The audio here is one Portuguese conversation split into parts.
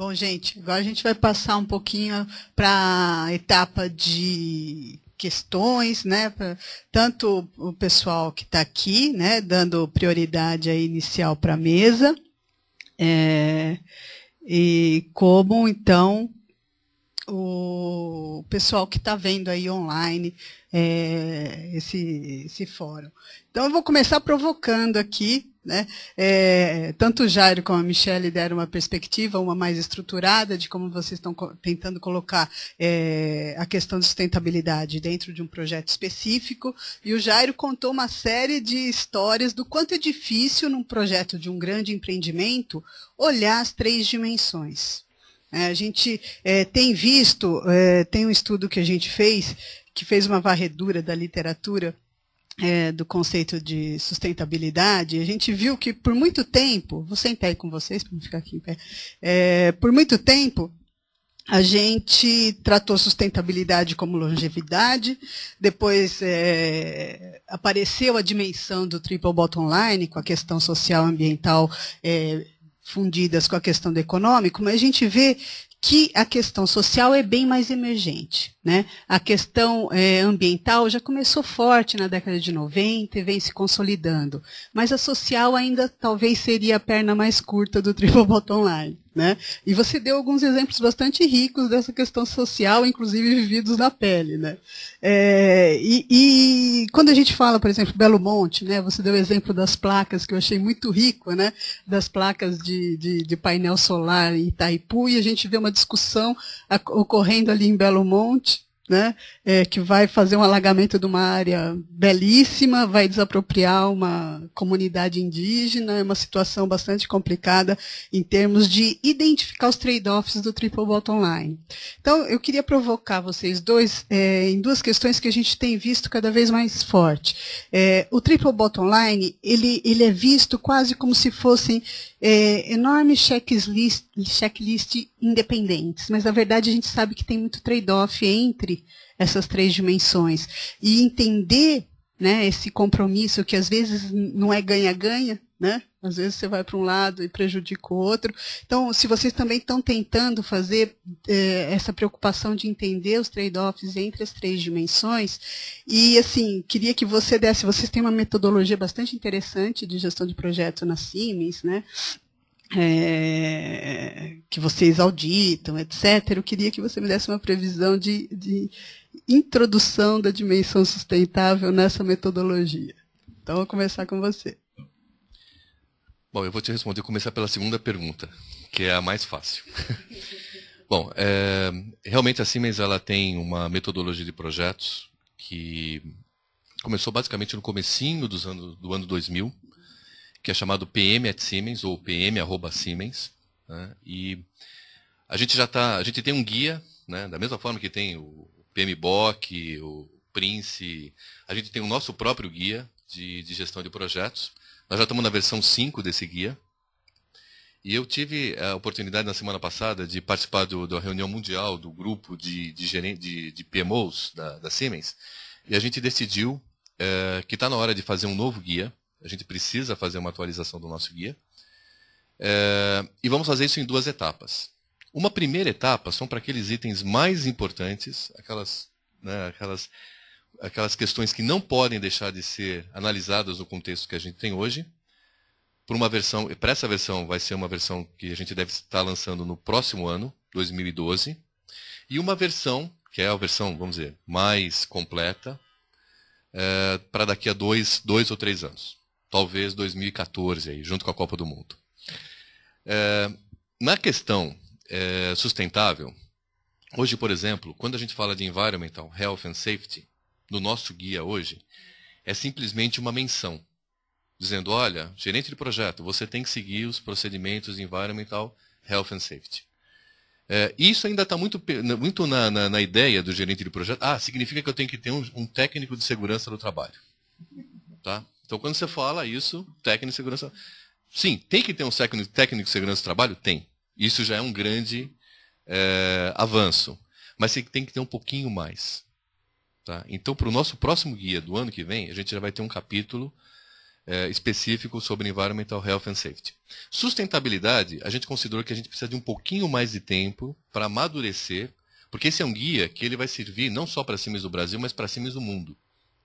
Bom, gente, agora a gente vai passar um pouquinho para a etapa de questões, né? Tanto o pessoal que está aqui, né, dando prioridade aí inicial para a mesa, e como, então, o pessoal que está vendo aí online esse fórum. Então, eu vou começar provocando aqui, né? Tanto o Jairo como a Michelle deram uma perspectiva, uma mais estruturada, de como vocês estão tentando colocar a questão de sustentabilidade dentro de um projeto específico, e o Jairo contou uma série de histórias do quanto é difícil, num projeto de um grande empreendimento, olhar as 3 dimensões. A gente tem visto, tem um estudo que a gente fez, que fez uma varredura da literatura do conceito de sustentabilidade. A gente viu que por muito tempo, vou sentar aí com vocês para não ficar aqui em pé, por muito tempo a gente tratou sustentabilidade como longevidade, depois apareceu a dimensão do triple bottom line, com a questão social, ambiental, fundidas com a questão do econômico, mas a gente vê que a questão social é bem mais emergente, né? A questão ambiental já começou forte na década de 90 e vem se consolidando, mas a social ainda talvez seria a perna mais curta do triple bottom line, né? E você deu alguns exemplos bastante ricos dessa questão social, inclusive vividos na pele, né? E quando a gente fala, por exemplo, Belo Monte, né? Você deu o exemplo das placas, que eu achei muito rico, né? Das placas de painel solar em Itaipu, e a gente vê uma discussão ocorrendo ali em Belo Monte, né, que vai fazer um alagamento de uma área belíssima, vai desapropriar uma comunidade indígena, é uma situação bastante complicada em termos de identificar os trade-offs do triple bottom line. Então, eu queria provocar vocês dois em 2 questões que a gente tem visto cada vez mais forte. O triple bottom line, ele é visto quase como se fossem enormes checklist independentes, mas na verdade a gente sabe que tem muito trade-off entre essas 3 dimensões, e entender, né, esse compromisso que às vezes não é ganha-ganha, né? Às vezes você vai para um lado e prejudica o outro. Então, se vocês também estão tentando fazer essa preocupação de entender os trade-offs entre as 3 dimensões, e assim, queria que você desse, vocês têm uma metodologia bastante interessante de gestão de projeto na Siemens, né? Que vocês auditam, etc. Eu queria que você me desse uma previsão de introdução da dimensão sustentável nessa metodologia. Então, vou começar com você. Bom, eu vou te responder, começar pela segunda pergunta, que é a mais fácil. Bom, realmente a Siemens ela tem uma metodologia de projetos que começou basicamente no comecinho do ano 2000, que é chamado PM at Siemens, ou PM@Siemens, né? E a gente tem um guia, né? Da mesma forma que tem o PMBOK, o Prince, a gente tem o nosso próprio guia de gestão de projetos. Nós já estamos na versão 5 desse guia. E eu tive a oportunidade na semana passada de participar da reunião mundial do grupo de PMOs da Siemens, e a gente decidiu que está na hora de fazer um novo guia. A gente precisa fazer uma atualização do nosso guia. E vamos fazer isso em 2 etapas. Uma primeira etapa são para aqueles itens mais importantes, aquelas questões que não podem deixar de ser analisadas no contexto que a gente tem hoje. Para essa versão, vai ser uma versão que a gente deve estar lançando no próximo ano, 2012. E uma versão, que é a versão, vamos dizer, mais completa, para daqui a 2 ou 3 anos. Talvez 2014, aí, junto com a Copa do Mundo. Na questão sustentável, hoje, por exemplo, quando a gente fala de Environmental Health and Safety, no nosso guia hoje, é simplesmente uma menção, dizendo, olha, gerente de projeto, você tem que seguir os procedimentos de Environmental Health and Safety. Isso ainda está muito na ideia do gerente de projeto. Significa que eu tenho que ter um técnico de segurança do trabalho. Tá? Então, quando você fala isso, técnico de segurança... Sim, tem que ter um técnico de segurança do trabalho? Tem. Isso já é um grande avanço. Mas você tem que ter um pouquinho mais. Tá? Então, para o nosso próximo guia do ano que vem, a gente já vai ter um capítulo específico sobre Environmental Health and Safety. Sustentabilidade, a gente considerou que a gente precisa de um pouquinho mais de tempo para amadurecer, porque esse é um guia que ele vai servir não só para Siemens do Brasil, mas para Siemens do mundo.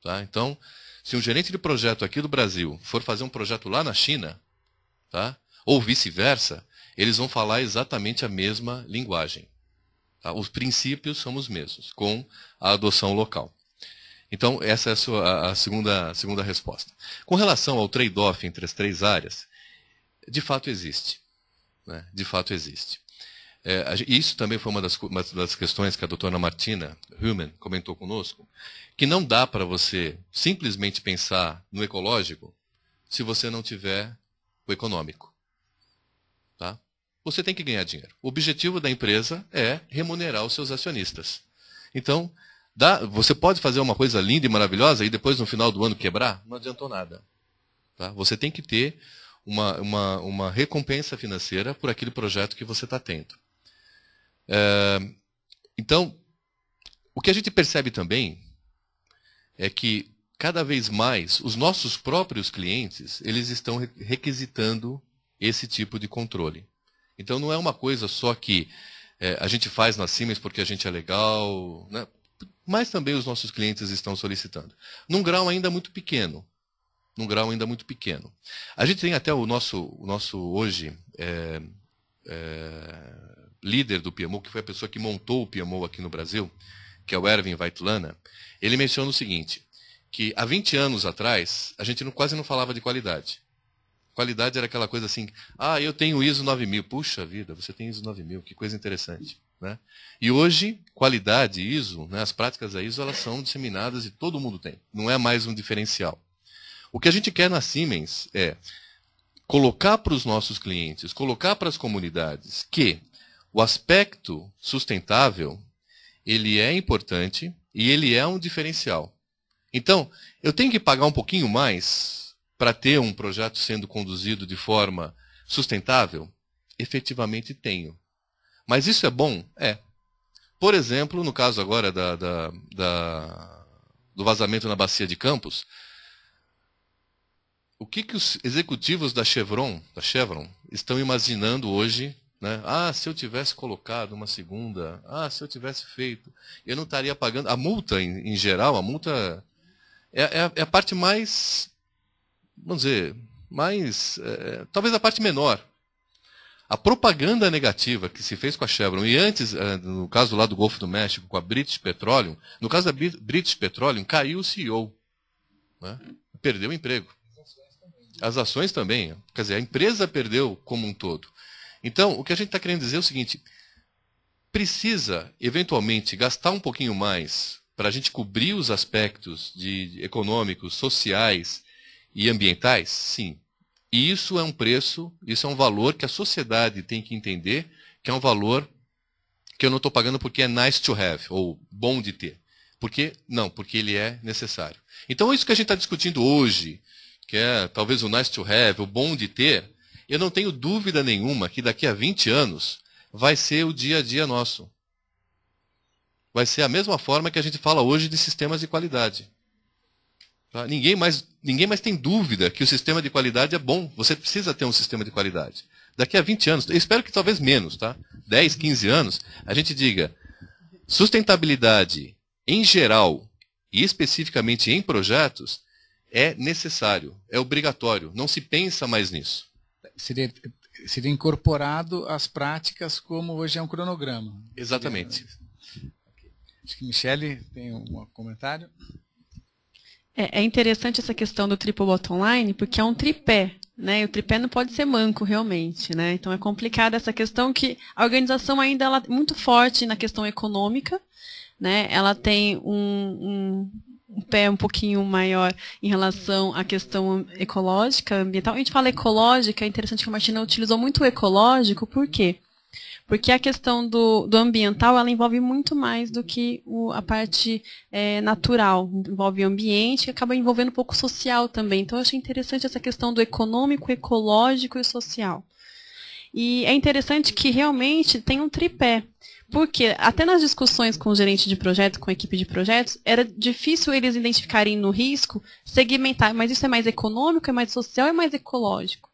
Tá? Então, se um gerente de projeto aqui do Brasil for fazer um projeto lá na China, tá? Ou vice-versa, eles vão falar exatamente a mesma linguagem. Tá? Os princípios são os mesmos, com a adoção local. Então, essa é a segunda resposta. Com relação ao trade-off entre as três áreas, de fato existe. Né? De fato existe. Isso também foi uma das questões que a doutora Martina Human comentou conosco, que não dá para você simplesmente pensar no ecológico se você não tiver o econômico. Tá? Você tem que ganhar dinheiro. O objetivo da empresa é remunerar os seus acionistas. Então, você pode fazer uma coisa linda e maravilhosa e depois no final do ano quebrar? Não adiantou nada. Tá? Você tem que ter uma recompensa financeira por aquele projeto que você está tendo. Então, o que a gente percebe também é que cada vez mais os nossos próprios clientes eles estão requisitando esse tipo de controle. Então não é uma coisa só que a gente faz na Siemens porque a gente é legal, né? Mas também os nossos clientes estão solicitando. Num grau ainda muito pequeno. A gente tem até o nosso hoje líder do PMO, que foi a pessoa que montou o PMO aqui no Brasil, que é o Erwin Vaitlana. Ele menciona o seguinte, que há 20 anos atrás, a gente quase não falava de qualidade. Qualidade era aquela coisa assim, eu tenho ISO 9000. Puxa vida, você tem ISO 9000, que coisa interessante. Né? E hoje, qualidade ISO, né, as práticas da ISO, elas são disseminadas e todo mundo tem. Não é mais um diferencial. O que a gente quer na Siemens é colocar para os nossos clientes, colocar para as comunidades que o aspecto sustentável, ele é importante e ele é um diferencial. Então, eu tenho que pagar um pouquinho mais para ter um projeto sendo conduzido de forma sustentável? Efetivamente tenho. Mas isso é bom? É. Por exemplo, no caso agora do vazamento na bacia de Campos, o que os executivos da Chevron estão imaginando hoje? Né? Se eu tivesse colocado uma segunda, se eu tivesse feito, eu não estaria pagando. A multa, em geral, a multa é a parte mais, vamos dizer, talvez a parte menor. A propaganda negativa que se fez com a Chevron, e antes, no caso lá do Golfo do México, com a British Petroleum, no caso da British Petroleum, caiu o CEO. Né? Perdeu o emprego. As ações também. Quer dizer, a empresa perdeu como um todo. Então, o que a gente está querendo dizer é o seguinte, precisa, eventualmente, gastar um pouquinho mais para a gente cobrir os aspectos econômicos, sociais e ambientais? Sim. E isso é um preço, isso é um valor que a sociedade tem que entender, que é um valor que eu não estou pagando porque é nice to have, ou bom de ter. Porque ele é necessário. Então, isso que a gente está discutindo hoje, que é talvez o nice to have, o bom de ter, eu não tenho dúvida nenhuma que daqui a 20 anos vai ser o dia a dia nosso. Vai ser a mesma forma que a gente fala hoje de sistemas de qualidade. Tá? Ninguém mais tem dúvida que o sistema de qualidade é bom. Você precisa ter um sistema de qualidade. Daqui a 20 anos, eu espero que talvez menos, tá? 10, 15 anos, a gente diga sustentabilidade em geral e especificamente em projetos é necessário, é obrigatório. Não se pensa mais nisso. Seria incorporado às práticas como hoje é um cronograma. Exatamente. Acho que Michele tem um comentário. É interessante essa questão do triple bottom line, porque é um tripé, né? E o tripé não pode ser manco, realmente, né? Então é complicada essa questão que a organização ainda ela é muito forte na questão econômica, né? Ela tem um pé um pouquinho maior em relação à questão ecológica, ambiental. A gente fala ecológica, é interessante que a Martina utilizou muito o ecológico, por quê? Porque a questão do ambiental, ela envolve muito mais do que a parte natural. Envolve o ambiente e acaba envolvendo um pouco o social também. Então, eu achei interessante essa questão do econômico, ecológico e social. E é interessante que realmente tem um tripé. Porque até nas discussões com o gerente de projeto, com a equipe de projetos, era difícil eles identificarem no risco, segmentar, mas isso é mais econômico, é mais social, é mais ecológico.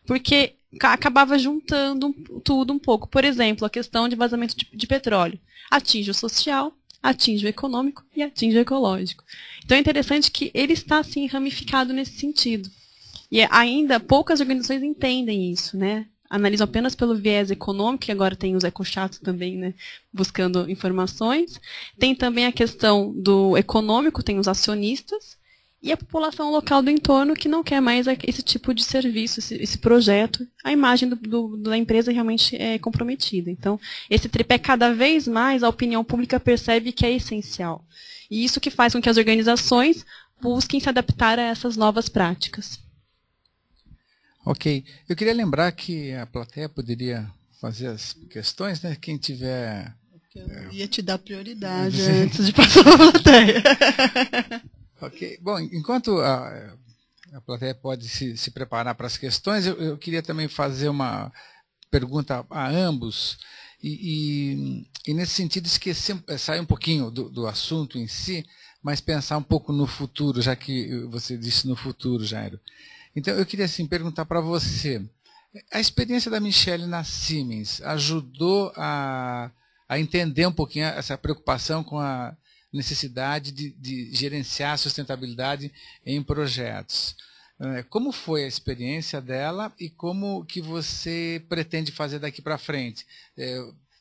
Porque acabava juntando tudo um pouco. Por exemplo, a questão de vazamento de petróleo. Atinge o social, atinge o econômico e atinge o ecológico. Então é interessante que ele está assim ramificado nesse sentido. E ainda poucas organizações entendem isso, né? Analisam apenas pelo viés econômico, que agora tem os ecochatos também, né, buscando informações. Tem também a questão do econômico, tem os acionistas, e a população local do entorno que não quer mais esse tipo de serviço, esse projeto. A imagem da empresa realmente é comprometida. Então, esse tripé, cada vez mais, a opinião pública percebe que é essencial. E isso que faz com que as organizações busquem se adaptar a essas novas práticas. Ok. Eu queria lembrar que a plateia poderia fazer as questões, né? Quem tiver... Eu ia te dar prioridade antes de passar para a plateia. Ok. Bom, enquanto a plateia pode se preparar para as questões, eu queria também fazer uma pergunta a ambos. E nesse sentido, esquecer, sair um pouquinho do assunto em si, mas pensar um pouco no futuro, já que você disse no futuro, Jairo. Então, eu queria assim, perguntar para você, a experiência da Michele na Siemens ajudou a entender um pouquinho essa preocupação com a necessidade de gerenciar a sustentabilidade em projetos? Como foi a experiência dela e como que você pretende fazer daqui para frente?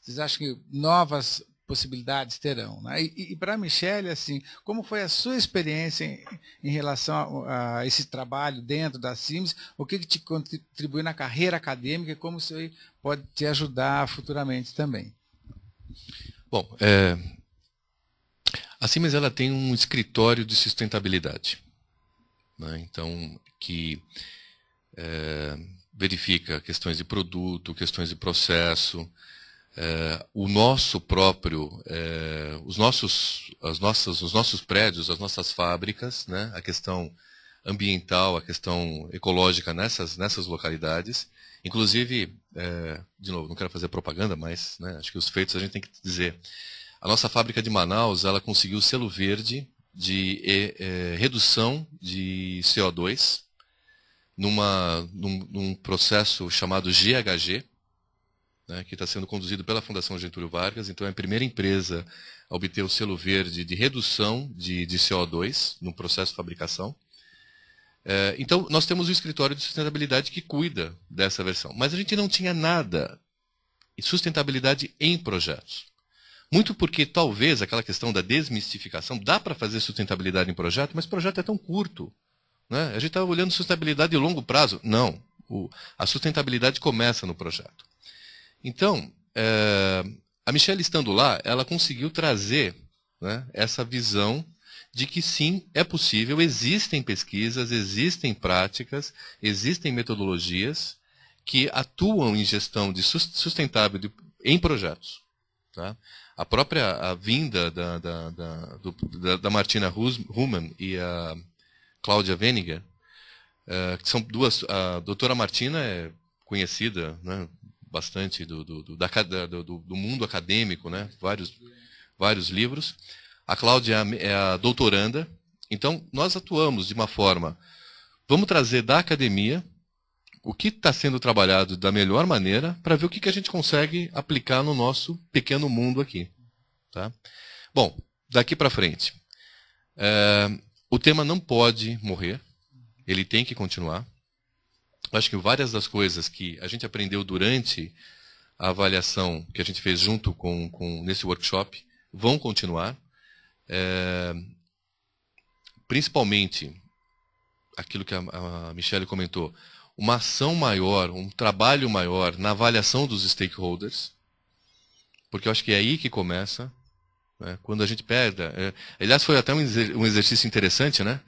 Vocês acham que novas possibilidades terão, né? E para a Michele, assim, como foi a sua experiência em relação a esse trabalho dentro da Siemens? O que te contribuiu na carreira acadêmica e como isso aí pode te ajudar futuramente também? Bom, a Siemens ela tem um escritório de sustentabilidade, né? Então, que verifica questões de produto, questões de processo, o nosso próprio, os nossos prédios, as nossas fábricas, né? A questão ambiental, a questão ecológica nessas localidades. Inclusive, de novo, não quero fazer propaganda, mas, né, acho que os feitos a gente tem que dizer. A nossa fábrica de Manaus, ela conseguiu o selo verde de redução de CO2 num processo chamado GHG, né, que está sendo conduzido pela Fundação Getúlio Vargas. Então, é a primeira empresa a obter o selo verde de redução de CO2 no processo de fabricação. Então, nós temos um escritório de sustentabilidade que cuida dessa versão. Mas a gente não tinha nada de sustentabilidade em projetos. Muito porque, talvez, aquela questão da desmistificação, dá para fazer sustentabilidade em projeto, mas o projeto é tão curto, né? A gente está olhando sustentabilidade de longo prazo. Não. A sustentabilidade começa no projeto. Então, a Michele estando lá, ela conseguiu trazer, né, essa visão de que sim, é possível, existem pesquisas, existem práticas, existem metodologias que atuam em gestão de sustentável em projetos. Tá? A própria vinda da Martina Humann e a Cláudia Weniger, que são duas, a doutora Martina é conhecida, né, bastante do mundo acadêmico, né? Vários livros. A Cláudia é a doutoranda. Então, nós atuamos de uma forma, vamos trazer da academia o que está sendo trabalhado da melhor maneira para ver o que a gente consegue aplicar no nosso pequeno mundo aqui. Tá? Bom, daqui para frente. O tema não pode morrer, ele tem que continuar. Acho que várias das coisas que a gente aprendeu durante a avaliação que a gente fez junto nesse workshop vão continuar. Principalmente, aquilo que a Michele comentou, uma ação maior, um trabalho maior na avaliação dos stakeholders, porque eu acho que é aí que começa, né? Quando a gente pega... aliás, foi até um exercício interessante, né?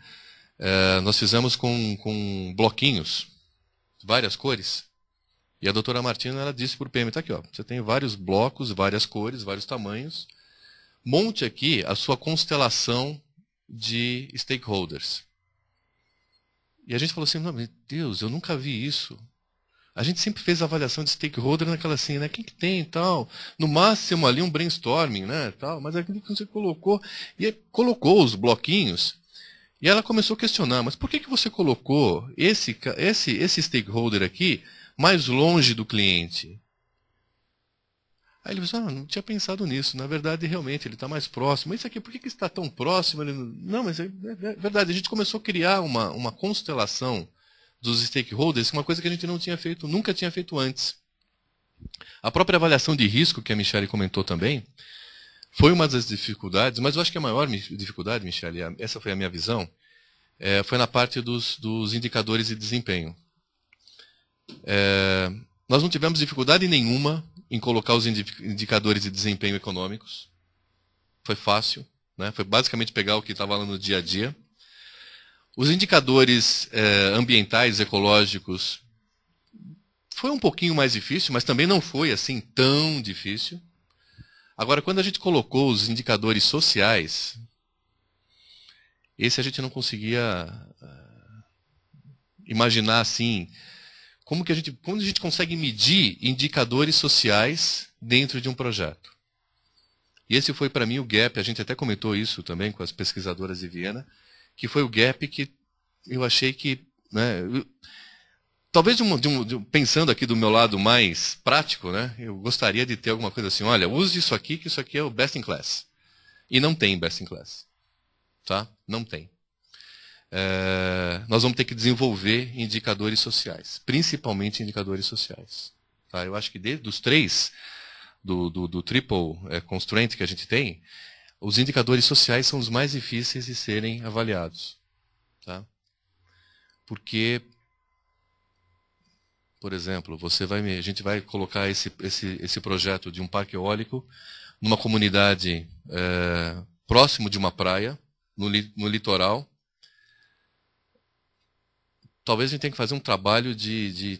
Nós fizemos com bloquinhos, várias cores, e a doutora Martina ela disse para o PM, está aqui, ó, você tem vários blocos, várias cores, vários tamanhos, monte aqui a sua constelação de stakeholders. E a gente falou assim, não, meu Deus, eu nunca vi isso. A gente sempre fez avaliação de stakeholder naquela assim, né? Quem que tem e tal? No máximo ali um brainstorming, né? Tal, mas aquilo que você colocou, e aí colocou os bloquinhos, e ela começou a questionar, mas por que você colocou esse stakeholder aqui mais longe do cliente? Aí ele falou, não tinha pensado nisso. Na verdade, realmente, ele está mais próximo. Mas isso aqui, por que está tão próximo? Não, mas é verdade. A gente começou a criar uma constelação dos stakeholders, uma coisa que a gente não tinha feito, nunca tinha feito antes. A própria avaliação de risco, que a Michele comentou também, foi uma das dificuldades, mas eu acho que a maior dificuldade, Michele, essa foi a minha visão, foi na parte dos indicadores de desempenho. Nós não tivemos dificuldade nenhuma em colocar os indicadores de desempenho econômicos. Foi fácil, né? Foi basicamente pegar o que estava lá no dia a dia. Os indicadores ambientais, ecológicos, foi um pouquinho mais difícil, mas também não foi assim tão difícil. Agora, quando a gente colocou os indicadores sociais, esse a gente não conseguia imaginar assim, como a gente consegue medir indicadores sociais dentro de um projeto. E esse foi para mim o gap, a gente até comentou isso também com as pesquisadoras de Viena, que foi o gap que eu achei que, né, talvez pensando aqui do meu lado mais prático, né, eu gostaria de ter alguma coisa assim, olha, use isso aqui, que isso aqui é o best in class. E não tem best in class. Tá? Não tem. Nós vamos ter que desenvolver indicadores sociais, principalmente indicadores sociais. Tá? Eu acho que dos três, do triple constraint que a gente tem, os indicadores sociais são os mais difíceis de serem avaliados. Tá? Porque, por exemplo, a gente vai colocar esse projeto de um parque eólico numa comunidade próximo de uma praia, no litoral. Talvez a gente tenha que fazer um trabalho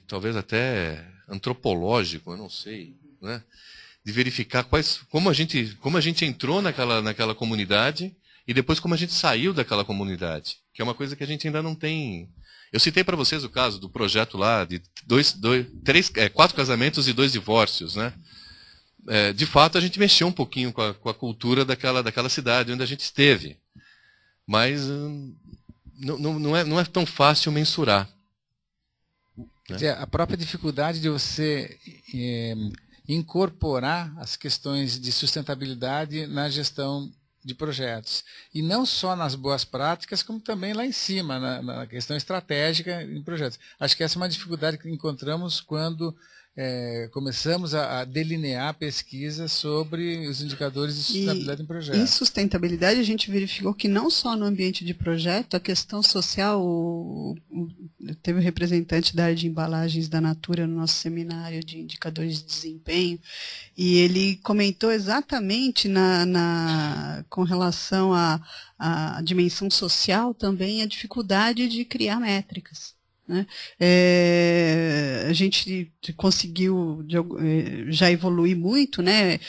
talvez até antropológico, eu não sei, né? De verificar como a gente entrou naquela comunidade e depois como a gente saiu daquela comunidade, que é uma coisa que a gente ainda não tem. Eu citei para vocês o caso do projeto lá de 4 casamentos e 2 divórcios, né? De fato, a gente mexeu um pouquinho com a cultura daquela cidade onde a gente esteve, mas não é tão fácil mensurar. Quer dizer, a própria dificuldade de você incorporar as questões de sustentabilidade na gestão de projetos. E não só nas boas práticas, como também lá em cima, na questão estratégica em projetos. Acho que essa é uma dificuldade que encontramos quando começamos a delinear pesquisas sobre os indicadores de sustentabilidade em projetos. Em sustentabilidade, a gente verificou que não só no ambiente de projeto, a questão social, teve um representante da área de embalagens da Natura no nosso seminário de indicadores de desempenho, e ele comentou exatamente com relação à dimensão social também a dificuldade de criar métricas. Né? A gente conseguiu já evoluir muito, né?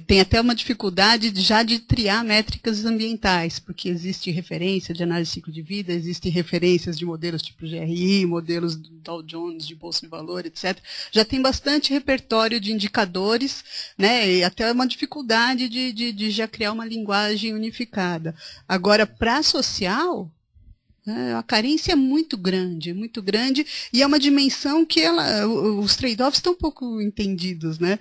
Tem até uma dificuldade de triar métricas ambientais, porque existe referência de análise de ciclo de vida, existem referências de modelos tipo GRI, modelos do Dow Jones, de Bolsa de Valor, etc. Já tem bastante repertório de indicadores, né? E até uma dificuldade de já criar uma linguagem unificada. Agora, para social, a carência é muito grande, e é uma dimensão que os trade-offs estão um pouco entendidos, né?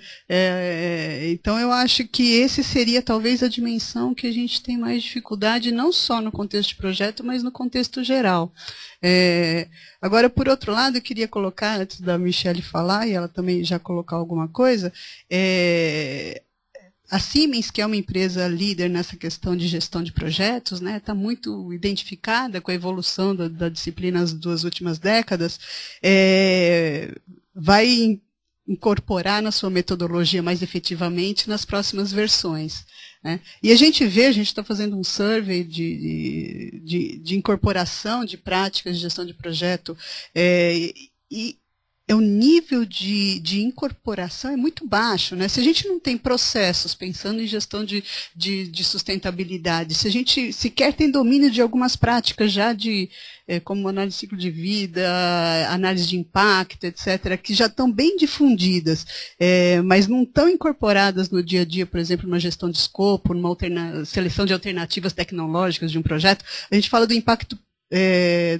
Então eu acho que esse seria talvez a dimensão que a gente tem mais dificuldade, não só no contexto de projeto, mas no contexto geral. Agora, por outro lado, eu queria colocar, antes da Michele falar, e ela também já colocar alguma coisa, a Siemens, que é uma empresa líder nessa questão de gestão de projetos, né, está muito identificada com a evolução da disciplina nas 2 últimas décadas, vai incorporar na sua metodologia mais efetivamente nas próximas versões. Né? E a gente está fazendo um survey de incorporação de práticas de gestão de projeto, e o nível de incorporação é muito baixo, né? Se a gente não tem processos, pensando em gestão de sustentabilidade, se a gente sequer tem domínio de algumas práticas já como análise de ciclo de vida, análise de impacto, etc., que já estão bem difundidas, mas não estão incorporadas no dia a dia, por exemplo, numa gestão de escopo, numa seleção de alternativas tecnológicas de um projeto, a gente fala do impacto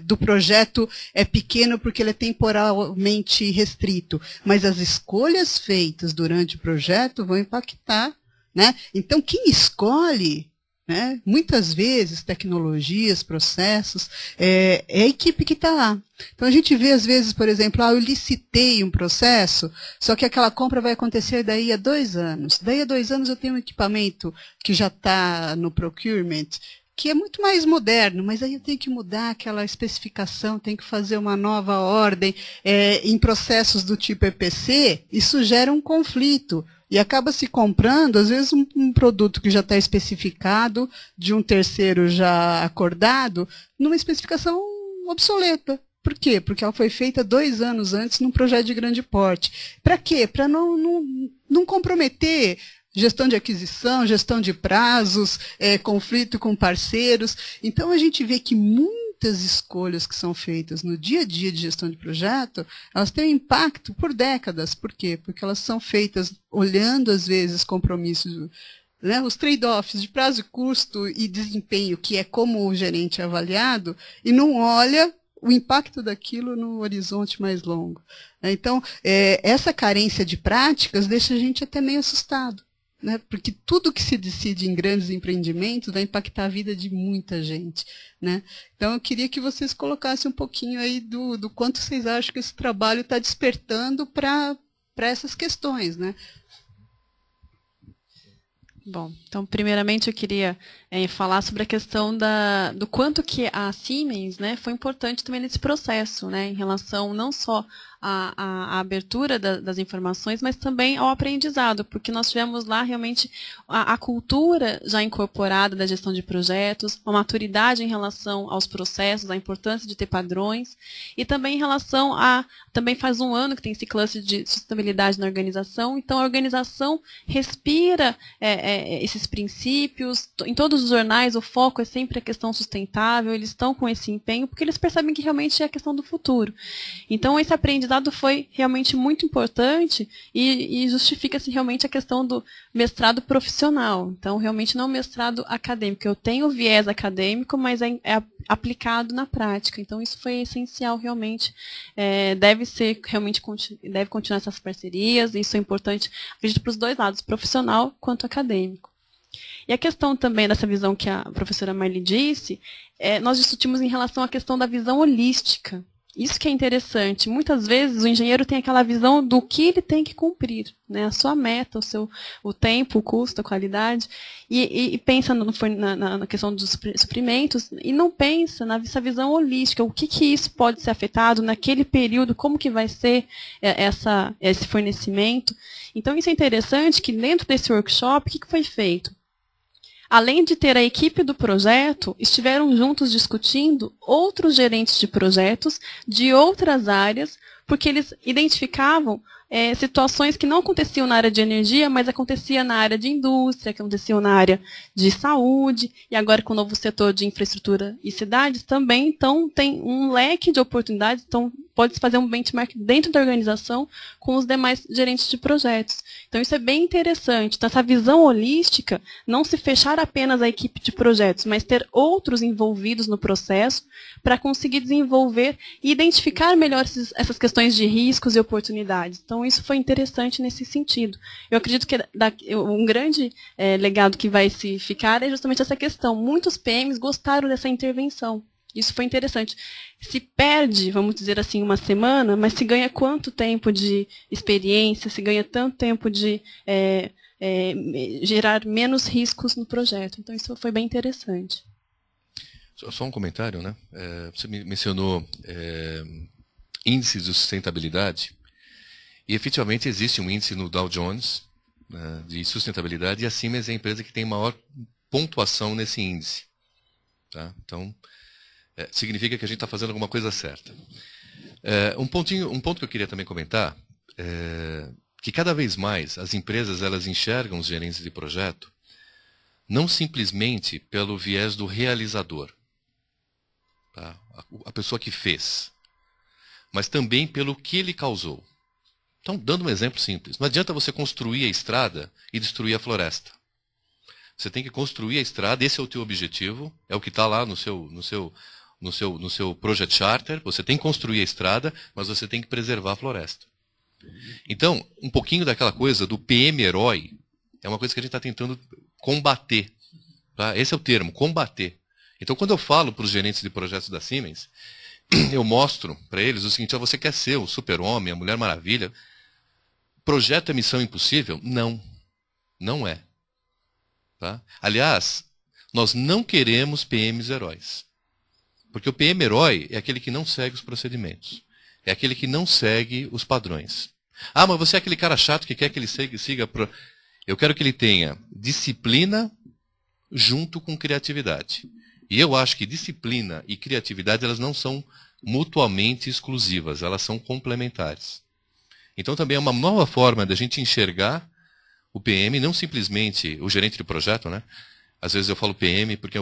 do projeto é pequeno porque ele é temporalmente restrito, mas as escolhas feitas durante o projeto vão impactar, né? Então, quem escolhe, né, muitas vezes, tecnologias, processos, é a equipe que está lá. Então, a gente vê, às vezes, por exemplo, eu licitei um processo, só que aquela compra vai acontecer daí a 2 anos. Daí a 2 anos eu tenho um equipamento que já está no procurement, que é muito mais moderno, mas aí eu tenho que mudar aquela especificação, tenho que fazer uma nova ordem. Em processos do tipo EPC, isso gera um conflito. E acaba se comprando, às vezes, um produto que já está especificado, de um terceiro já acordado, numa especificação obsoleta. Por quê? Porque ela foi feita 2 anos antes num projeto de grande porte. Para quê? Para não comprometer gestão de aquisição, gestão de prazos, conflito com parceiros. Então, a gente vê que muitas escolhas que são feitas no dia a dia de gestão de projeto, elas têm um impacto por décadas. Por quê? Porque elas são feitas olhando, às vezes, compromissos, né, os trade-offs de prazo e custo e desempenho, que é como o gerente é avaliado, e não olha o impacto daquilo no horizonte mais longo. Então, essa carência de práticas deixa a gente até meio assustado, né? Porque tudo que se decide em grandes empreendimentos vai impactar a vida de muita gente, né? Então, eu queria que vocês colocassem um pouquinho aí do quanto vocês acham que esse trabalho está despertando para essas questões, né? Bom, então, primeiramente, eu queria falar sobre a questão do quanto que a Siemens, né, foi importante também nesse processo, né, em relação não só à abertura das informações, mas também ao aprendizado, porque nós tivemos lá realmente a cultura já incorporada da gestão de projetos, a maturidade em relação aos processos, a importância de ter padrões, e também em relação também faz 1 ano que tem esse cluster de sustentabilidade na organização, então a organização respira esses princípios, em todos os jornais o foco é sempre a questão sustentável, eles estão com esse empenho, porque eles percebem que realmente é a questão do futuro. Então, esse aprendizado foi realmente muito importante e justifica-se realmente a questão do mestrado profissional. Então, realmente não mestrado acadêmico. Eu tenho viés acadêmico, mas é aplicado na prática. Então, isso foi essencial realmente. Deve continuar essas parcerias, isso é importante, acredito, para os 2 lados, profissional quanto acadêmico. E a questão também dessa visão que a professora Marli disse, nós discutimos em relação à questão da visão holística. Isso que é interessante. Muitas vezes o engenheiro tem aquela visão do que ele tem que cumprir, né? A sua meta, o tempo, o custo, a qualidade, e pensa na questão dos suprimentos e não pensa nessa visão holística, o que isso pode ser afetado naquele período, como que vai ser esse fornecimento. Então, isso é interessante que dentro desse workshop, o que foi feito? Além de ter a equipe do projeto, estiveram juntos discutindo outros gerentes de projetos de outras áreas, porque eles identificavam situações que não aconteciam na área de energia, mas acontecia na área de indústria, aconteciam na área de saúde, e agora com o novo setor de infraestrutura e cidades também, então tem um leque de oportunidades, então pode-se fazer um benchmark dentro da organização com os demais gerentes de projetos. Então isso é bem interessante. Então essa visão holística, não se fechar apenas à equipe de projetos, mas ter outros envolvidos no processo para conseguir desenvolver e identificar melhor essas questões de riscos e oportunidades. Então isso foi interessante nesse sentido. Eu acredito que um grande legado que vai se ficar é justamente essa questão. Muitos PMs gostaram dessa intervenção. Isso foi interessante. Se perde, vamos dizer assim, 1 semana, mas se ganha quanto tempo de experiência, se ganha tanto tempo de gerar menos riscos no projeto. Então, isso foi bem interessante. Só um comentário, né? Você mencionou índices de sustentabilidade, e efetivamente existe um índice no Dow Jones, né, de sustentabilidade, e a Siemens é a empresa que tem maior pontuação nesse índice. Tá? Então, significa que a gente está fazendo alguma coisa certa. Um ponto que eu queria também comentar é que cada vez mais as empresas elas enxergam os gerentes de projeto não simplesmente pelo viés do realizador, tá? A pessoa que fez, mas também pelo que ele causou. Então, dando um exemplo simples, não adianta você construir a estrada e destruir a floresta. Você tem que construir a estrada, esse é o teu objetivo, é o que está lá no seu Project Charter, você tem que construir a estrada, mas você tem que preservar a floresta. Então, um pouquinho daquela coisa do PM herói, é uma coisa que a gente está tentando combater. Tá? Esse é o termo, combater. Então, quando eu falo para os gerentes de projetos da Siemens, eu mostro para eles o seguinte: você quer ser o super-homem, a Mulher Maravilha? Projeto é missão impossível? Não, não é. Tá? Aliás, nós não queremos PMs heróis. Porque o PM herói é aquele que não segue os procedimentos. É aquele que não segue os padrões. Ah, mas você é aquele cara chato que quer que ele siga... Eu quero que ele tenha disciplina junto com criatividade. E eu acho que disciplina e criatividade elas não são mutuamente exclusivas, elas são complementares. Então também é uma nova forma da gente enxergar o PM, não simplesmente o gerente de projeto, né? Às vezes eu falo PM porque é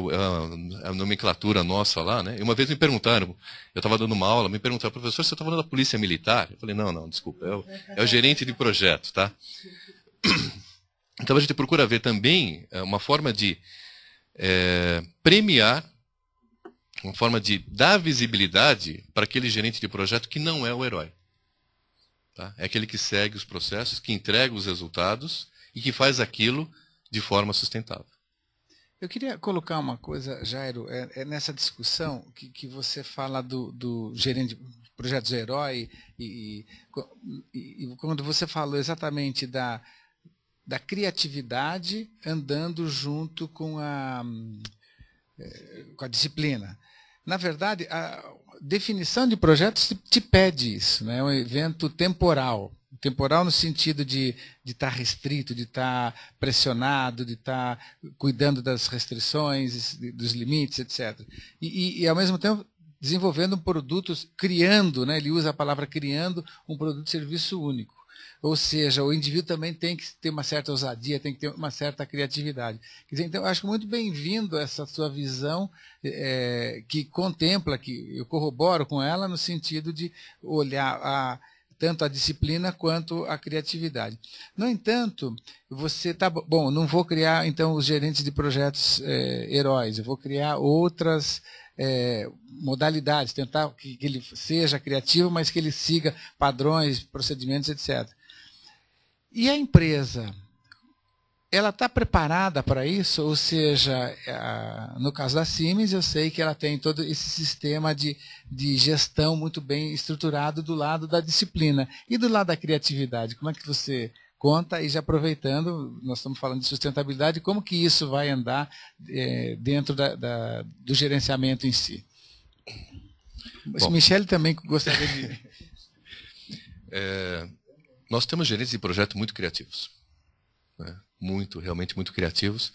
a nomenclatura nossa lá, né? E uma vez me perguntaram, eu estava dando uma aula, me perguntaram: professor, você está falando da polícia militar? Eu falei: não, desculpa, é o gerente de projeto, tá? Então a gente procura ver também uma forma de premiar, uma forma de dar visibilidade para aquele gerente de projeto que não é o herói. Tá? É aquele que segue os processos, que entrega os resultados e que faz aquilo de forma sustentável. Eu queria colocar uma coisa, Jairo, nessa discussão que você fala do gerente de projetos herói e quando você falou exatamente da criatividade andando junto com a disciplina. Na verdade, a definição de projetos te pede isso, né? É um evento temporal. Temporal no sentido de estar restrito, de estar pressionado, de estar cuidando das restrições, dos limites, etc. E ao mesmo tempo, desenvolvendo um produto, criando, né? Ele usa a palavra criando, um produto de serviço único. Ou seja, o indivíduo também tem que ter uma certa ousadia, tem que ter uma certa criatividade. Quer dizer, então, eu acho muito bem-vindo essa sua visão que contempla, que eu corroboro com ela, no sentido de olhar tanto a disciplina quanto a criatividade. No entanto, você está... Bom, não vou criar, então, os gerentes de projetos heróis, eu vou criar outras modalidades, tentar que ele seja criativo, mas que ele siga padrões, procedimentos, etc. E a empresa, ela está preparada para isso? Ou seja, no caso da Siemens, eu sei que ela tem todo esse sistema de gestão muito bem estruturado do lado da disciplina. E do lado da criatividade, como é que você conta? E já aproveitando, nós estamos falando de sustentabilidade, como que isso vai andar dentro do gerenciamento em si? Bom, Michele também gostaria de... Nós temos gerentes de projeto muito criativos. Né? Realmente muito criativos.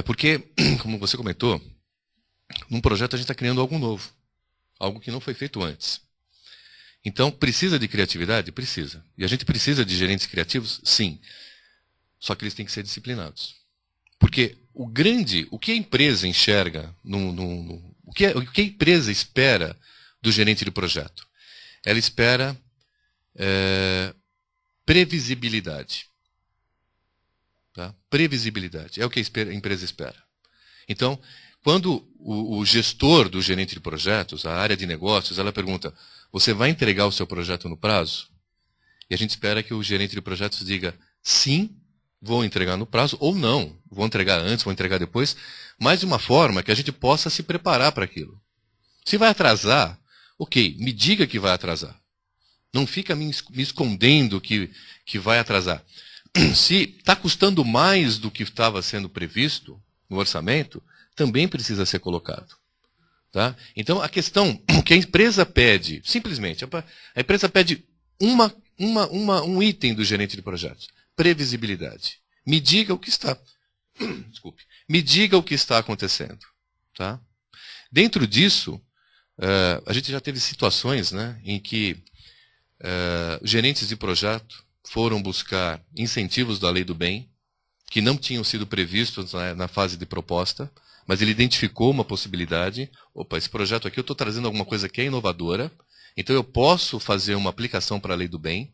Porque, como você comentou, num projeto a gente está criando algo novo. Algo que não foi feito antes. Então, precisa de criatividade? Precisa. E a gente precisa de gerentes criativos? Sim. Só que eles têm que ser disciplinados. Porque o que a empresa enxerga, o que a empresa espera do gerente de projeto? Ela espera previsibilidade. Tá? Previsibilidade. É o que a empresa espera. Então, quando o gestor do gerente de projetos, a área de negócios, ela pergunta: você vai entregar o seu projeto no prazo? E a gente espera que o gerente de projetos diga: sim, vou entregar no prazo, ou não, vou entregar antes, vou entregar depois, mas de uma forma que a gente possa se preparar para aquilo. Se vai atrasar, ok, me diga que vai atrasar. Não fica me escondendo que vai atrasar. Se está custando mais do que estava sendo previsto no orçamento, também precisa ser colocado. Tá? Então, a questão, o que a empresa pede, simplesmente, a empresa pede um item do gerente de projetos: previsibilidade. Me diga o que está. Desculpe. Me diga o que está acontecendo. Tá? Dentro disso, a gente já teve situações, né, em que gerentes de projeto foram buscar incentivos da Lei do Bem, que não tinham sido previstos na fase de proposta, mas ele identificou uma possibilidade. Opa, esse projeto aqui eu estou trazendo alguma coisa que é inovadora, então eu posso fazer uma aplicação para a Lei do Bem.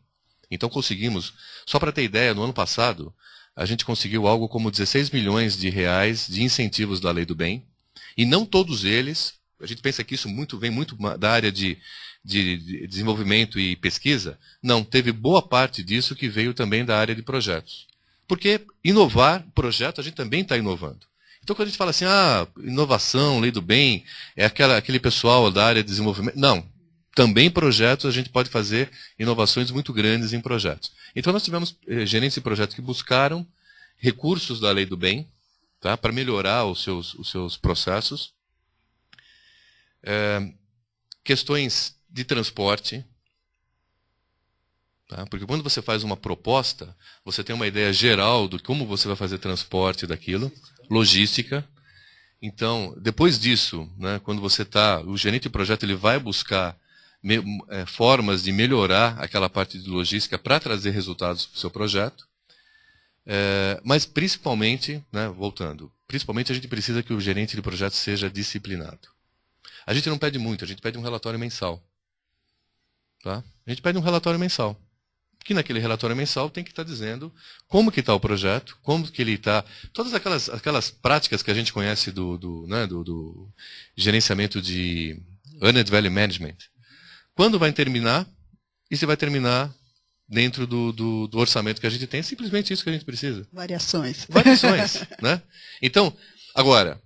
Então conseguimos, só para ter ideia, no ano passado, a gente conseguiu algo como 16 milhões de reais de incentivos da Lei do Bem, e não todos eles, a gente pensa que isso vem muito da área de desenvolvimento e pesquisa, não, teve boa parte disso que veio também da área de projetos. Porque inovar projeto, a gente também está inovando. Então, quando a gente fala assim, inovação, Lei do Bem, é aquele pessoal da área de desenvolvimento. Não. Também projetos, a gente pode fazer inovações muito grandes em projetos. Então, nós tivemos gerentes de projetos que buscaram recursos da Lei do Bem, tá, para melhorar os seus processos. Questões de transporte. Tá? Porque quando você faz uma proposta, você tem uma ideia geral de como você vai fazer transporte daquilo, logística. Então, depois disso, né, quando o gerente de projeto ele vai buscar formas de melhorar aquela parte de logística para trazer resultados para o seu projeto. Mas principalmente, né, voltando, principalmente a gente precisa que o gerente de projeto seja disciplinado. A gente não pede muito, a gente pede um relatório mensal. Tá? A gente pede um relatório mensal. Que naquele relatório mensal tem que estar dizendo como que está o projeto, como que ele está, todas aquelas práticas que a gente conhece do gerenciamento de Earned Value Management. Quando vai terminar, e se vai terminar dentro do orçamento que a gente tem, é simplesmente isso que a gente precisa. Variações. Variações, né? Então, agora,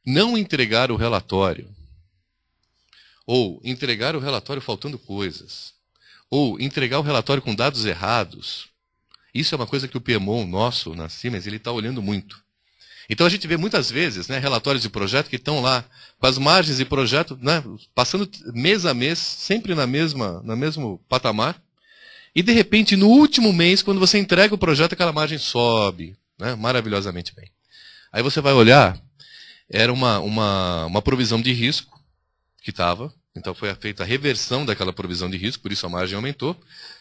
não entregar o relatório, ou entregar o relatório faltando coisas, ou entregar o relatório com dados errados, isso é uma coisa que o PMO nosso, na Siemens, ele está olhando muito. Então a gente vê muitas vezes, né, relatórios de projeto que estão lá, com as margens de projeto, né, passando mês a mês, sempre no mesmo patamar, e de repente, no último mês, quando você entrega o projeto, aquela margem sobe, né, maravilhosamente bem. Aí você vai olhar, era uma provisão de risco que estava, então foi feita a reversão daquela provisão de risco, por isso a margem aumentou.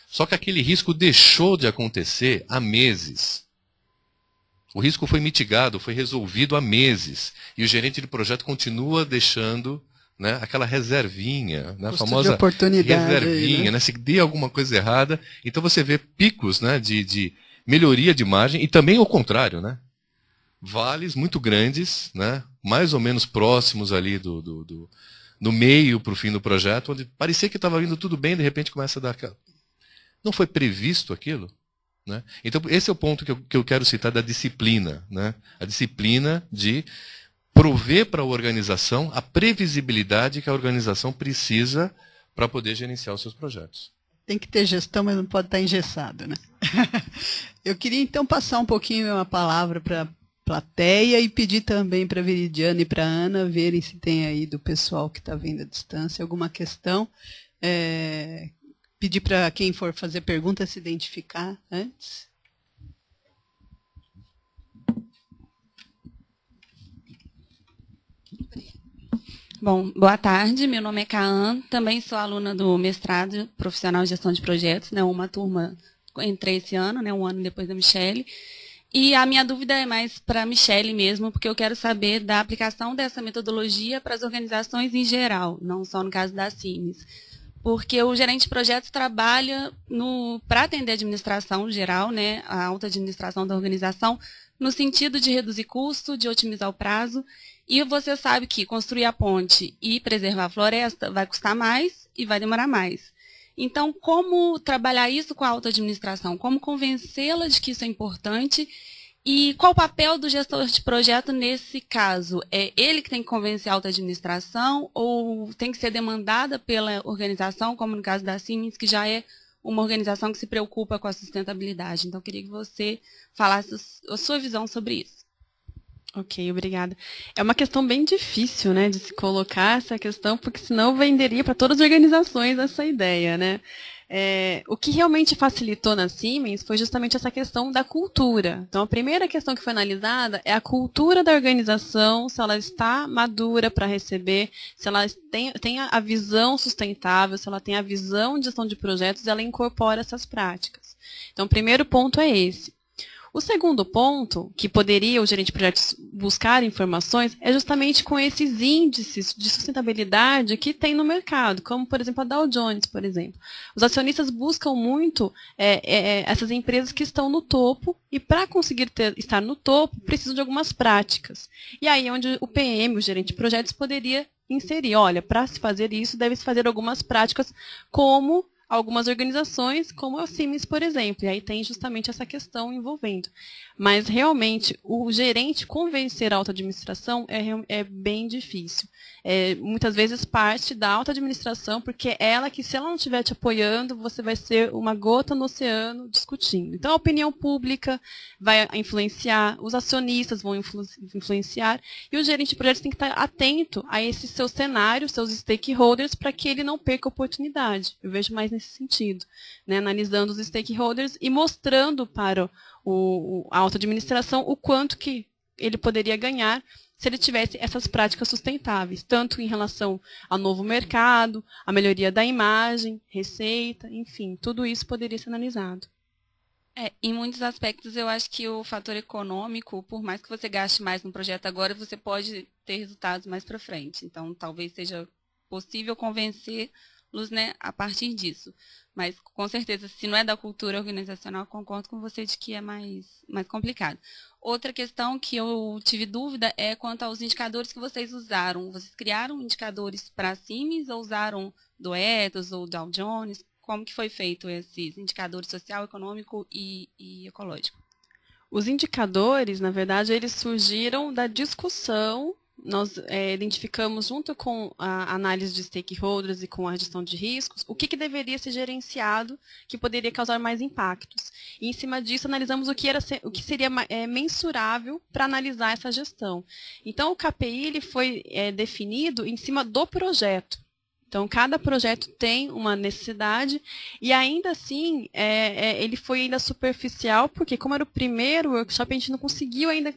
Só que aquele risco deixou de acontecer há meses. O risco foi mitigado, foi resolvido há meses. E o gerente de projeto continua deixando, né, aquela reservinha, né, a famosa reservinha, né, se der alguma coisa errada. Então você vê picos, né, de melhoria de margem, e também ao contrário, né? Vales muito grandes, né, mais ou menos próximos ali no meio para o fim do projeto, onde parecia que estava indo tudo bem, de repente começa a dar aquela... Não foi previsto aquilo? Né? Então, esse é o ponto que eu quero citar da disciplina. Né? A disciplina de prover para a organização a previsibilidade que a organização precisa para poder gerenciar os seus projetos. Tem que ter gestão, mas não pode estar engessado. Né? Eu queria, então, passar um pouquinho a palavra para plateia e pedir também para a Veridiana e para a Ana verem se tem aí do pessoal que está vendo à distância alguma questão. Pedir para quem for fazer pergunta se identificar antes. Bom, boa tarde, meu nome é Kaan, também sou aluna do mestrado profissional em gestão de projetos, né, uma turma, entrei esse ano, né, um ano depois da Michele. E a minha dúvida é mais para a Michele mesmo, porque eu quero saber da aplicação dessa metodologia para as organizações em geral, não só no caso da Siemens. Porque o gerente de projetos trabalha para atender a administração geral, né, a alta administração da organização, no sentido de reduzir custo, de otimizar o prazo. E você sabe que construir a ponte e preservar a floresta vai custar mais e vai demorar mais. Então, como trabalhar isso com a alta administração? Como convencê-la de que isso é importante? E qual o papel do gestor de projeto nesse caso? É ele que tem que convencer a alta administração ou tem que ser demandada pela organização, como no caso da Siemens, que já é uma organização que se preocupa com a sustentabilidade? Então, eu queria que você falasse a sua visão sobre isso. Ok, obrigada. É uma questão bem difícil, né, de se colocar essa questão, porque senão venderia para todas as organizações essa ideia, né? O que realmente facilitou na Siemens foi justamente essa questão da cultura. Então, a primeira questão que foi analisada é a cultura da organização, se ela está madura para receber, se ela tem a visão sustentável, se ela tem a visão de gestão de projetos, ela incorpora essas práticas. Então, o primeiro ponto é esse. O segundo ponto, que poderia o gerente de projetos buscar informações, é justamente com esses índices de sustentabilidade que tem no mercado, como, por exemplo, a Dow Jones, por exemplo. Os acionistas buscam muito essas empresas que estão no topo, e para conseguir estar no topo, precisam de algumas práticas. E aí é onde o PM, o gerente de projetos, poderia inserir, olha, para se fazer isso, deve-se fazer algumas práticas, como algumas organizações, como a Siemens, por exemplo. E aí tem justamente essa questão envolvendo. Mas, realmente, o gerente convencer a alta administração é bem difícil. Muitas vezes parte da alta administração, porque é ela que, se ela não estiver te apoiando, você vai ser uma gota no oceano discutindo. Então, a opinião pública vai influenciar, os acionistas vão influenciar, e o gerente de projetos tem que estar atento a esse seu cenário, seus stakeholders, para que ele não perca a oportunidade. Eu vejo mais nesse sentido, né? Analisando os stakeholders e mostrando para a alta administração o quanto que ele poderia ganhar se ele tivesse essas práticas sustentáveis, tanto em relação ao novo mercado, a melhoria da imagem, receita, enfim, tudo isso poderia ser analisado. Em muitos aspectos, eu acho que o fator econômico, por mais que você gaste mais no projeto agora, você pode ter resultados mais para frente. Então, talvez seja possível convencê-los, né, a partir disso. Mas, com certeza, se não é da cultura organizacional, concordo com você de que é mais complicado. Outra questão que eu tive dúvida é quanto aos indicadores que vocês usaram. Vocês criaram indicadores para a Siemens ou usaram do Ethos ou Dow Jones? Como que foi feito esses indicadores social, econômico e ecológico? Os indicadores, na verdade, eles surgiram da discussão. Nós identificamos, junto com a análise de stakeholders e com a gestão de riscos, o que deveria ser gerenciado que poderia causar mais impactos. E, em cima disso, analisamos o que seria mensurável para analisar essa gestão. Então, o KPI ele foi definido em cima do projeto. Então, cada projeto tem uma necessidade e, ainda assim, ele foi ainda superficial, porque, como era o primeiro workshop, a gente não conseguiu ainda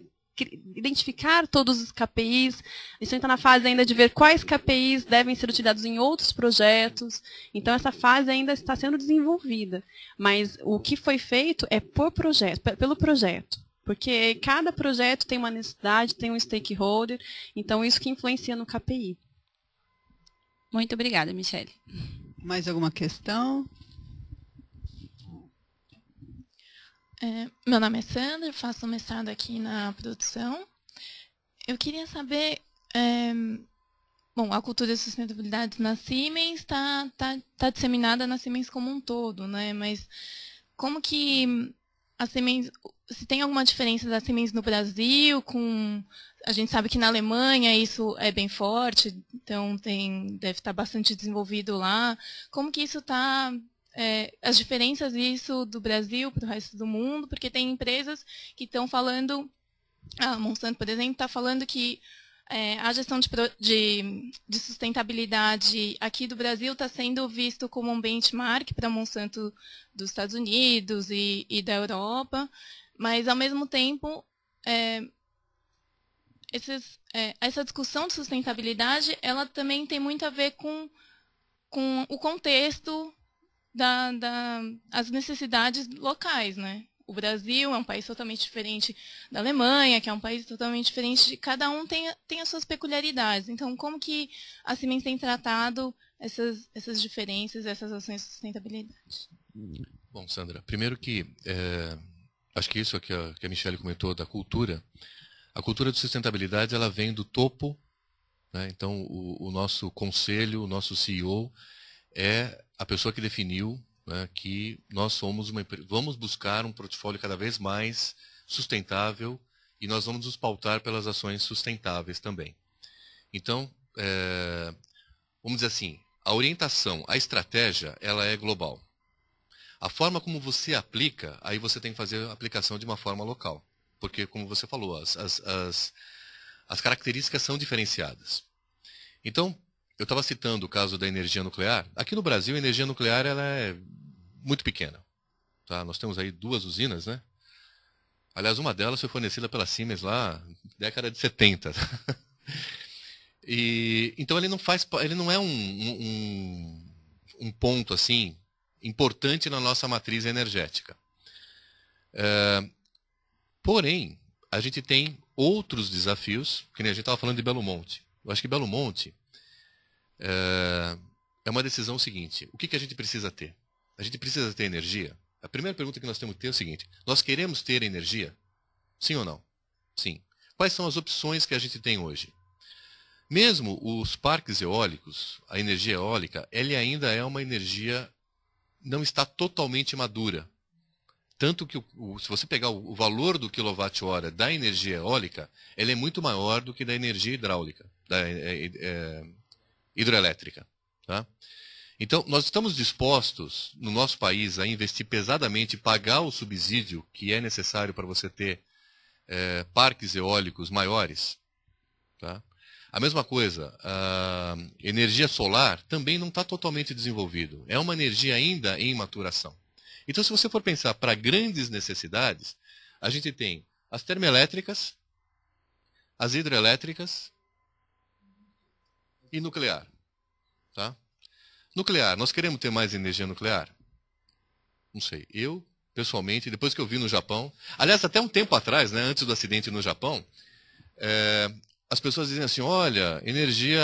identificar todos os KPIs. A gente está na fase ainda de ver quais KPIs devem ser utilizados em outros projetos. Então, essa fase ainda está sendo desenvolvida. Mas o que foi feito é pelo projeto. Porque cada projeto tem uma necessidade, tem um stakeholder. Então, isso que influencia no KPI. Muito obrigada, Michele. Mais alguma questão? Meu nome é Sandra, faço mestrado aqui na produção. Eu queria saber, a cultura de sustentabilidade na Siemens está disseminada na Siemens como um todo, né? Mas como que a Siemens, se tem alguma diferença da Siemens no Brasil, a gente sabe que na Alemanha isso é bem forte, então deve estar bastante desenvolvido lá. Como que isso está... as diferenças disso do Brasil para o resto do mundo, porque tem empresas que estão falando, a Monsanto, por exemplo, está falando que a gestão de sustentabilidade aqui do Brasil está sendo visto como um benchmark para a Monsanto dos Estados Unidos e da Europa, mas, ao mesmo tempo, essa discussão de sustentabilidade ela também tem muito a ver com o contexto as necessidades locais, né? O Brasil é um país totalmente diferente da Alemanha, que é um país totalmente diferente. Cada um tem as suas peculiaridades. Então, como que a Siemens tem tratado essas diferenças, essas ações de sustentabilidade? Bom, Sandra, primeiro que acho que isso que a Michele comentou da cultura. A cultura de sustentabilidade ela vem do topo, né? Então, o nosso conselho, o nosso CEO é a pessoa que definiu, né, que nós vamos buscar um portfólio cada vez mais sustentável e nós vamos nos pautar pelas ações sustentáveis também. Então, vamos dizer assim, a orientação, a estratégia, ela é global. A forma como você aplica, aí você tem que fazer a aplicação de uma forma local. Porque, como você falou, as características são diferenciadas. Então, eu estava citando o caso da energia nuclear. Aqui no Brasil, a energia nuclear ela é muito pequena. Tá? Nós temos aí 2 usinas, né? Aliás, uma delas foi fornecida pela Siemens lá na década de 70. Então ele não é um ponto assim importante na nossa matriz energética. Porém, a gente tem outros desafios, que nem a gente estava falando de Belo Monte. Eu acho que Belo Monte é uma decisão seguinte. O que a gente precisa ter? A gente precisa ter energia? A primeira pergunta que nós temos que ter é o seguinte. Nós queremos ter energia? Sim ou não? Sim. Quais são as opções que a gente tem hoje? Mesmo os parques eólicos, a energia eólica, ele ainda é uma energia, não está totalmente madura. Tanto que, se você pegar o valor do quilowatt-hora da energia eólica, ele é muito maior do que da energia hidráulica, hidroelétrica. Tá? Então, nós estamos dispostos, no nosso país, a investir pesadamente, pagar o subsídio que é necessário para você ter parques eólicos maiores. Tá? A mesma coisa, a energia solar também não está totalmente desenvolvido. É uma energia ainda em maturação. Então, se você for pensar para grandes necessidades, a gente tem as termoelétricas, as hidrelétricas e nuclear. Tá? Nuclear, nós queremos ter mais energia nuclear? Não sei. Eu, pessoalmente, depois que eu vi no Japão... Aliás, até um tempo atrás, né, antes do acidente no Japão, as pessoas dizem assim, olha, energia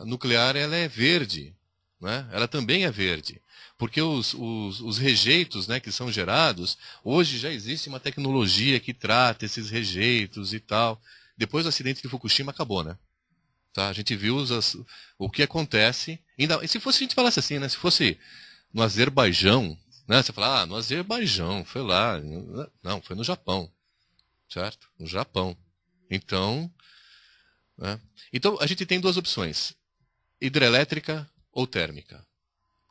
nuclear ela é verde. Né? Ela também é verde. Porque os rejeitos, né, que são gerados, hoje já existe uma tecnologia que trata esses rejeitos e tal. Depois do acidente de Fukushima acabou, né? Tá? A gente viu o que acontece. E se fosse, a gente falasse assim, né? Se fosse no Azerbaijão, né? Você fala, no Azerbaijão, foi lá. Não, foi no Japão. Certo? No Japão. Então, né? Então a gente tem 2 opções. Hidrelétrica ou térmica.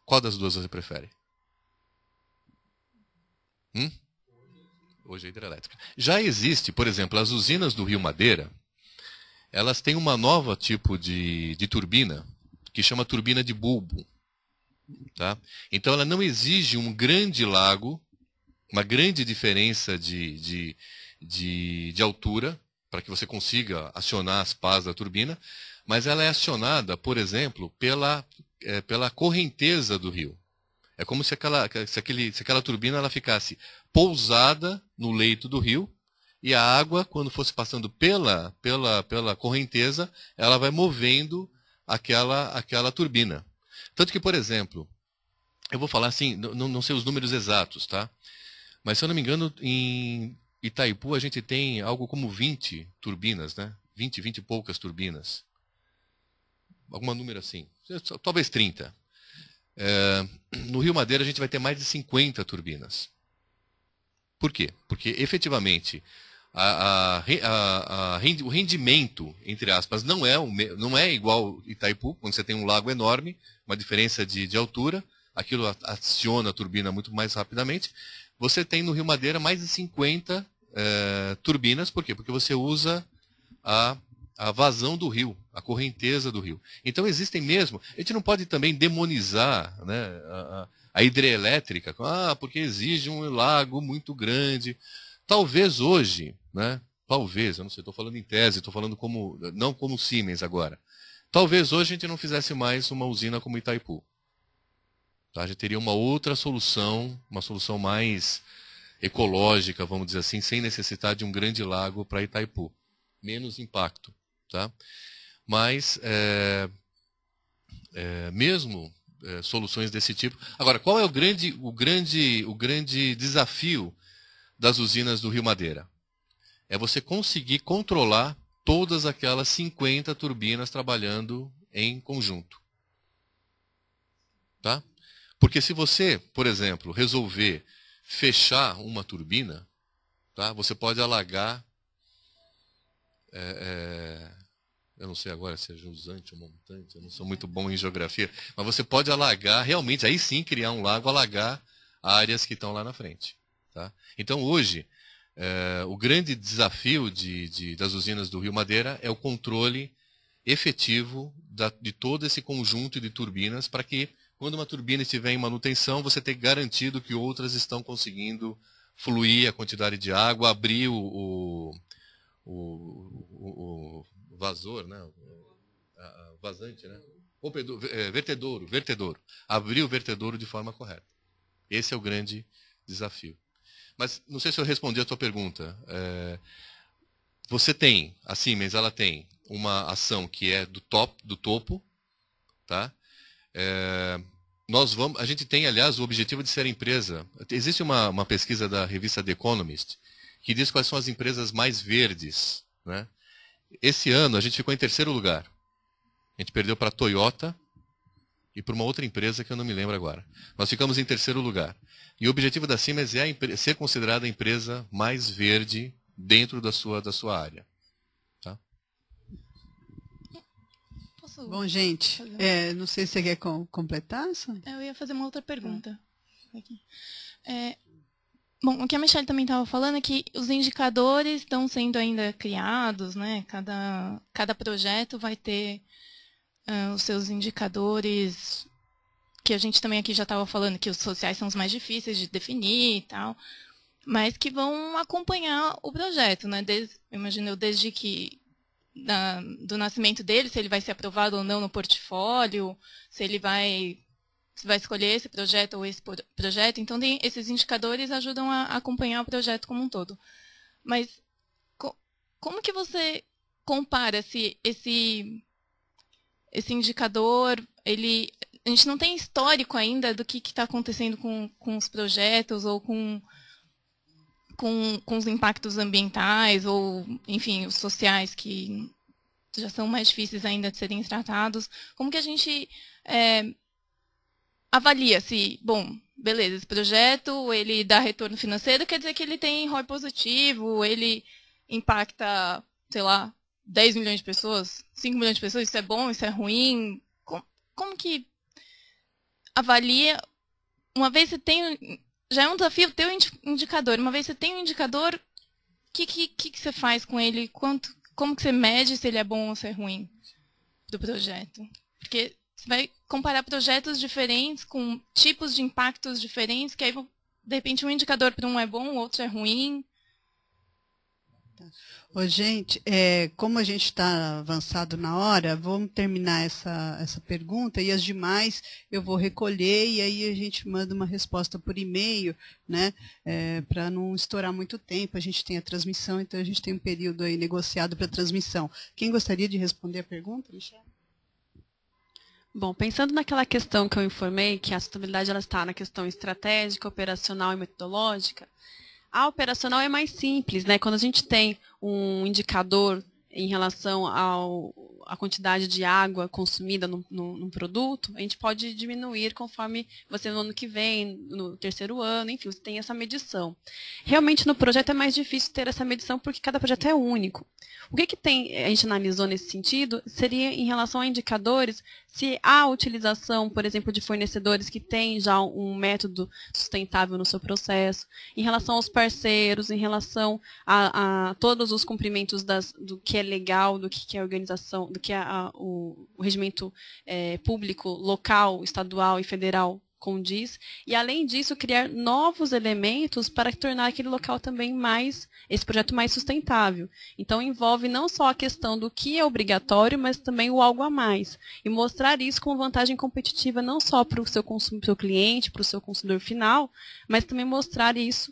Qual das 2 você prefere? Hoje é hidrelétrica. Já existe, por exemplo, as usinas do Rio Madeira, elas têm uma nova tipo de turbina, que chama turbina de bulbo. Tá? Então ela não exige um grande lago, uma grande diferença de altura, para que você consiga acionar as pás da turbina, mas ela é acionada, por exemplo, pela correnteza do rio. É como se aquela turbina ela ficasse pousada no leito do rio, e a água, quando fosse passando pela correnteza, ela vai movendo aquela turbina. Tanto que, por exemplo, eu vou falar assim, não sei os números exatos, tá? Mas, se eu não me engano, em Itaipu a gente tem algo como 20 turbinas, né? 20 e poucas turbinas. Algum número assim. Talvez 30. No Rio Madeira a gente vai ter mais de 50 turbinas. Por quê? Porque, efetivamente, o rendimento, entre aspas, não é igual Itaipu, quando você tem um lago enorme, uma diferença de altura, aquilo aciona a turbina muito mais rapidamente. Você tem no Rio Madeira mais de 50 turbinas, por quê? Porque você usa a vazão do rio, a correnteza do rio. Então existem mesmo, a gente não pode também demonizar, né, a hidrelétrica, porque exige um lago muito grande. Talvez hoje, né, talvez, eu não sei, estou falando em tese, estou falando não como Siemens agora. Talvez hoje a gente não fizesse mais uma usina como Itaipu. Tá? A gente teria uma outra solução, uma solução mais ecológica, vamos dizer assim, sem necessitar de um grande lago para Itaipu. Menos impacto. Tá? Mas, mesmo soluções desse tipo... Agora, qual é o grande desafio das usinas do Rio Madeira? É você conseguir controlar todas aquelas 50 turbinas trabalhando em conjunto. Tá? Porque se você, por exemplo, resolver fechar uma turbina, tá? Você pode alagar... eu não sei agora se é jusante ou montante, eu não sou muito bom em geografia, mas você pode alagar, realmente, aí sim criar um lago, alagar áreas que estão lá na frente. Tá? Então hoje, o grande desafio das usinas do Rio Madeira é o controle efetivo de todo esse conjunto de turbinas para que Quando uma turbina estiver em manutenção, você tem garantido que outras estão conseguindo fluir a quantidade de água, abrir o vazor, né? Vazante, né? Vertedouro. Abrir o vertedouro de forma correta. Esse é o grande desafio. Mas não sei se eu respondi a tua pergunta. A Siemens, ela tem uma ação que é do topo, tá? A gente tem, aliás, o objetivo de ser empresa. Existe uma pesquisa da revista The Economist que diz quais são as empresas mais verdes, né? Esse ano a gente ficou em terceiro lugar. A gente perdeu para a Toyota e para uma outra empresa que eu não me lembro agora. Nós ficamos em terceiro lugar. E o objetivo da Siemens é ser considerada a empresa mais verde dentro da sua área. Tá? Bom, gente, não sei se você quer completar. Eu ia fazer uma outra pergunta. Aqui. Bom, o que a Michelle também estava falando é que os indicadores estão sendo ainda criados, né? Cada projeto vai ter os seus indicadores, que a gente também aqui já estava falando que os sociais são os mais difíceis de definir e tal, mas que vão acompanhar o projeto, né? Imagino desde que do nascimento dele, se ele vai ser aprovado ou não no portfólio, se ele vai escolher esse projeto ou esse projeto. Então, esses indicadores ajudam a acompanhar o projeto como um todo. Mas como que você compara se esse indicador, a gente não tem histórico ainda do que está acontecendo com os projetos ou com os impactos ambientais ou, enfim, os sociais que já são mais difíceis ainda de serem tratados. Como que a gente avalia se, bom, beleza, esse projeto, ele dá retorno financeiro, quer dizer que ele tem ROI positivo, ele impacta, sei lá, 10 milhões de pessoas, 5 milhões de pessoas, isso é bom, isso é ruim? Como que avalia, uma vez você tem, já é um desafio ter um indicador, uma vez você tem um indicador, o que você faz com ele? Como que você mede se ele é bom ou se é ruim do projeto? Porque você vai comparar projetos diferentes, com tipos de impactos diferentes, que aí, de repente, um indicador para um é bom, o outro é ruim. Ô, gente, como a gente está avançado na hora, vamos terminar essa pergunta e as demais eu vou recolher e aí a gente manda uma resposta por e-mail, né, para não estourar muito tempo. A gente tem a transmissão, então a gente tem um período aí negociado para a transmissão. Quem gostaria de responder a pergunta, Michelle? Bom, pensando naquela questão que eu informei, que a sustentabilidade ela está na questão estratégica, operacional e metodológica, a operacional é mais simples, né? Quando a gente tem um indicador em relação à quantidade de água consumida num produto, a gente pode diminuir conforme você no ano que vem, no terceiro ano, enfim, você tem essa medição. Realmente no projeto é mais difícil ter essa medição porque cada projeto é único. O que a gente analisou nesse sentido seria em relação a indicadores, se há utilização, por exemplo, de fornecedores que têm já um método sustentável no seu processo, em relação aos parceiros, em relação a todos os cumprimentos do que é legal, do que é organização, do que é o regimento público, local, estadual e federal condiz, e além disso criar novos elementos para tornar aquele local também esse projeto mais sustentável. Então envolve não só a questão do que é obrigatório, mas também o algo a mais. E mostrar isso como vantagem competitiva não só para o seu cliente, para o seu consumidor final, mas também mostrar isso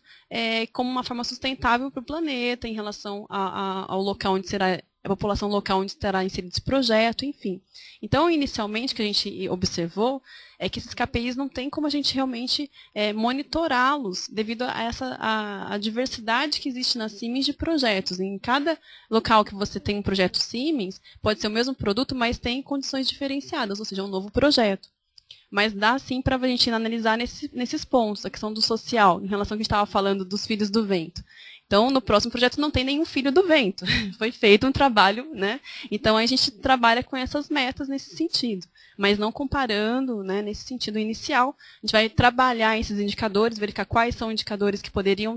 como uma forma sustentável para o planeta, em relação ao local onde será a população local onde estará inserido esse projeto, enfim. Então, inicialmente, o que a gente observou é que esses KPIs não tem como a gente realmente monitorá-los devido a diversidade que existe na Siemens de projetos. Em cada local que você tem um projeto Siemens, pode ser o mesmo produto, mas tem condições diferenciadas, ou seja, um novo projeto. Mas dá sim para a gente analisar nesses pontos, a questão do social, em relação ao que a gente estava falando dos filhos do vento. Então, no próximo projeto não tem nenhum filho do vento. Foi feito um trabalho, né? Então, a gente trabalha com essas metas nesse sentido, mas não comparando, né, nesse sentido inicial. A gente vai trabalhar esses indicadores, verificar quais são indicadores que poderiam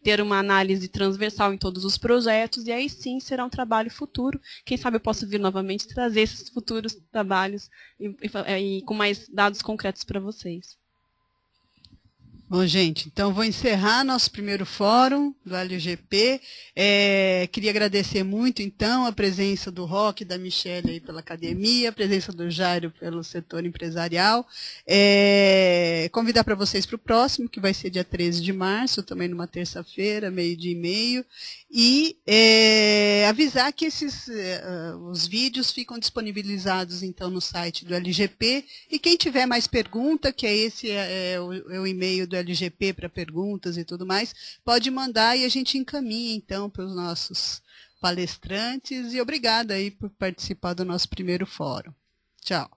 ter uma análise transversal em todos os projetos, e aí sim será um trabalho futuro. Quem sabe eu posso vir novamente trazer esses futuros trabalhos e com mais dados concretos para vocês. Bom, gente, então vou encerrar nosso primeiro fórum do LGP. Queria agradecer muito, então, a presença do Roque e da Michele aí pela academia, a presença do Jairo pelo setor empresarial. Convidar para vocês para o próximo, que vai ser dia 13 de março, também numa terça-feira, 12h30. E avisar que os vídeos ficam disponibilizados, então, no site do LGP. E quem tiver mais pergunta, que esse é o e-mail do LGP para perguntas e tudo mais, pode mandar e a gente encaminha, então, para os nossos palestrantes. E obrigada aí por participar do nosso primeiro fórum. Tchau.